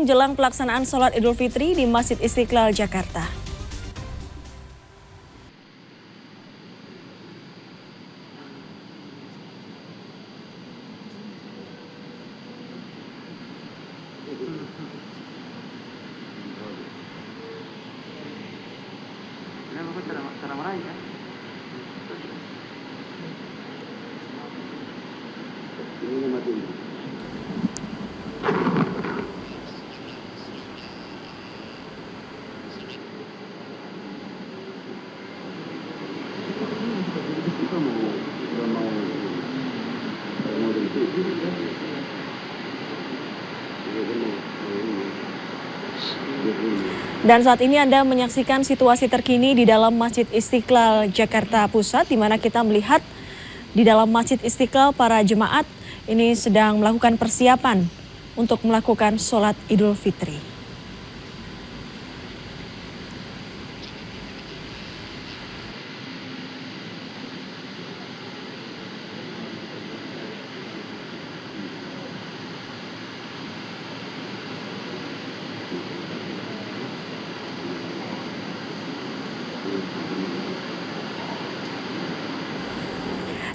langsung jelang pelaksanaan sholat Idul Fitri di Masjid Istiqlal, Jakarta. Dan saat ini Anda menyaksikan situasi terkini di dalam Masjid Istiqlal Jakarta Pusat, di mana kita melihat di dalam Masjid Istiqlal para jemaat ini sedang melakukan persiapan untuk melakukan sholat Idul Fitri.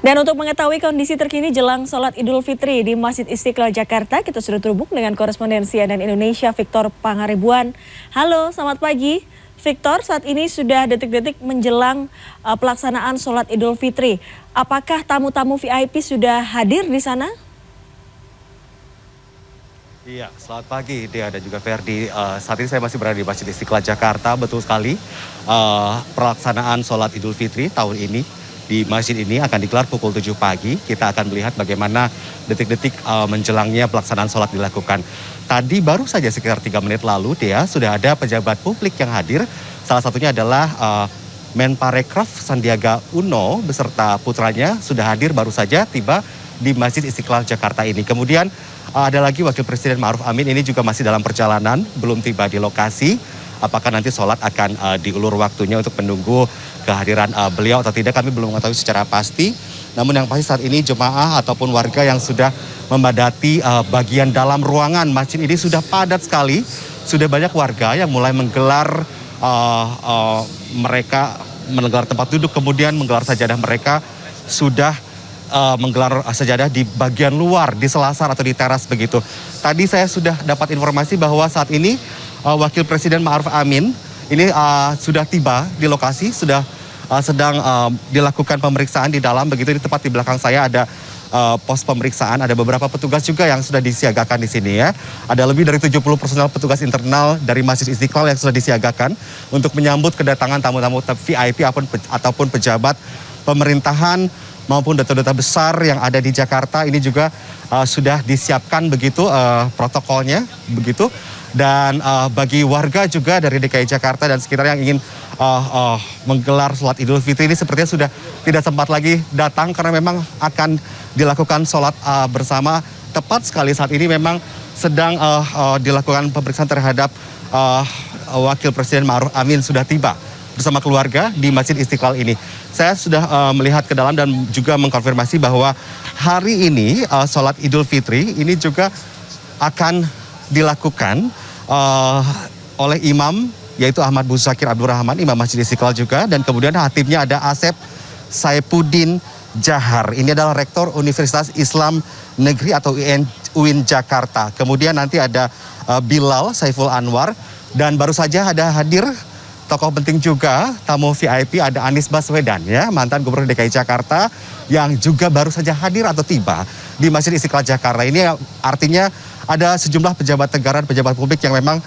Dan untuk mengetahui kondisi terkini jelang sholat Idul Fitri di Masjid Istiqlal Jakarta, kita sudah terhubung dengan korespondensi CNN Indonesia Victor Pangaribuan. Halo, selamat pagi. Victor, saat ini sudah detik-detik menjelang pelaksanaan sholat Idul Fitri. Apakah tamu-tamu VIP sudah hadir di sana? Iya, selamat pagi Dea dan juga Ferdi. Saat ini saya masih berada di Masjid Istiqlal Jakarta. Betul sekali, pelaksanaan sholat Idul Fitri tahun ini di masjid ini akan digelar pukul 7 pagi. Kita akan melihat bagaimana detik-detik menjelangnya pelaksanaan sholat dilakukan. Tadi baru saja sekitar 3 menit lalu, Dea, sudah ada pejabat publik yang hadir. Salah satunya adalah Menparekraf Sandiaga Uno beserta putranya sudah hadir baru saja tiba di Masjid Istiqlal Jakarta ini. Kemudian ada lagi Wakil Presiden Ma'ruf Amin, ini juga masih dalam perjalanan, belum tiba di lokasi. Apakah nanti sholat akan diulur waktunya untuk menunggu kehadiran beliau atau tidak, kami belum mengetahui secara pasti. Namun yang pasti saat ini jemaah ataupun warga yang sudah memadati bagian dalam ruangan masjid ini sudah padat sekali. Sudah banyak warga yang mulai menggelar tempat duduk, kemudian menggelar sajadah mereka, sudah menggelar sajadah di bagian luar, di selasar atau di teras begitu. Tadi saya sudah dapat informasi bahwa saat ini Wakil Presiden Ma'ruf Amin ini sudah tiba di lokasi, sudah sedang dilakukan pemeriksaan di dalam begitu. Di tepat di belakang saya ada pos pemeriksaan, ada beberapa petugas juga yang sudah disiagakan di sini ya. Ada lebih dari 70 personel petugas internal dari Masjid Istiqlal yang sudah disiagakan untuk menyambut kedatangan tamu-tamu VIP ataupun pejabat pemerintahan maupun duta-duta besar yang ada di Jakarta. Ini juga sudah disiapkan begitu protokolnya begitu. Dan bagi warga juga dari DKI Jakarta dan sekitar yang ingin menggelar sholat Idul Fitri ini sepertinya sudah tidak sempat lagi datang karena memang akan dilakukan sholat bersama. Tepat sekali saat ini memang sedang dilakukan pemeriksaan terhadap Wakil Presiden Ma'ruf Amin sudah tiba bersama keluarga di Masjid Istiqlal ini. Saya sudah melihat ke dalam dan juga mengkonfirmasi bahwa hari ini sholat Idul Fitri ini juga akan dilakukan oleh imam, yaitu Ahmad Muzakir Abdul Rahman, imam Masjid Istiqlal juga, dan kemudian hatibnya ada Asep Saipuddin Jahar. Ini adalah Rektor Universitas Islam Negeri atau UIN Jakarta. Kemudian nanti ada Bilal Saiful Anwar, dan baru saja ada hadir tokoh penting juga, tamu VIP, ada Anies Baswedan ya, mantan Gubernur DKI Jakarta yang juga baru saja hadir atau tiba di Masjid Istiqlal Jakarta. Ini artinya ada sejumlah pejabat negara dan pejabat publik yang memang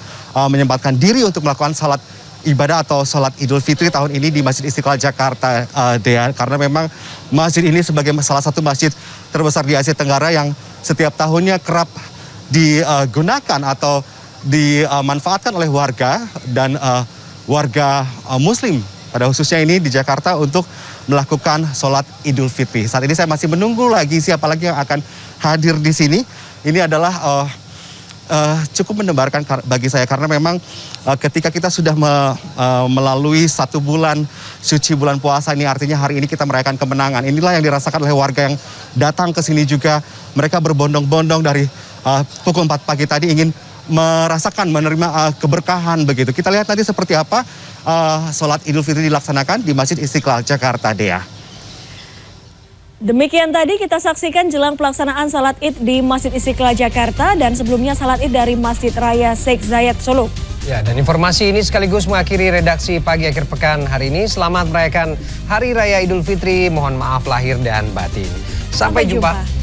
menyempatkan diri untuk melakukan salat ibadah atau sholat Idul Fitri tahun ini di Masjid Istiqlal Jakarta, Dea. Karena memang masjid ini sebagai salah satu masjid terbesar di Asia Tenggara yang setiap tahunnya kerap digunakan atau dimanfaatkan oleh warga dan warga Muslim pada khususnya ini di Jakarta untuk melakukan sholat Idul Fitri. Saat ini saya masih menunggu lagi siapa lagi yang akan hadir di sini. Ini adalah cukup mendebarkan bagi saya karena memang ketika kita sudah melalui 1 bulan suci bulan puasa ini, artinya hari ini kita merayakan kemenangan. Inilah yang dirasakan oleh warga yang datang ke sini juga. Mereka berbondong-bondong dari pukul 4 pagi tadi ingin merasakan, menerima keberkahan begitu. Kita lihat nanti seperti apa sholat Idul Fitri dilaksanakan di Masjid Istiqlal Jakarta, Dea. Demikian tadi kita saksikan jelang pelaksanaan salat Id di Masjid Istiqlal Jakarta dan sebelumnya salat Id dari Masjid Raya Sheikh Zayed Solo. Ya, dan informasi ini sekaligus mengakhiri redaksi pagi akhir pekan hari ini. Selamat merayakan Hari Raya Idul Fitri. Mohon maaf lahir dan batin. Sampai jumpa.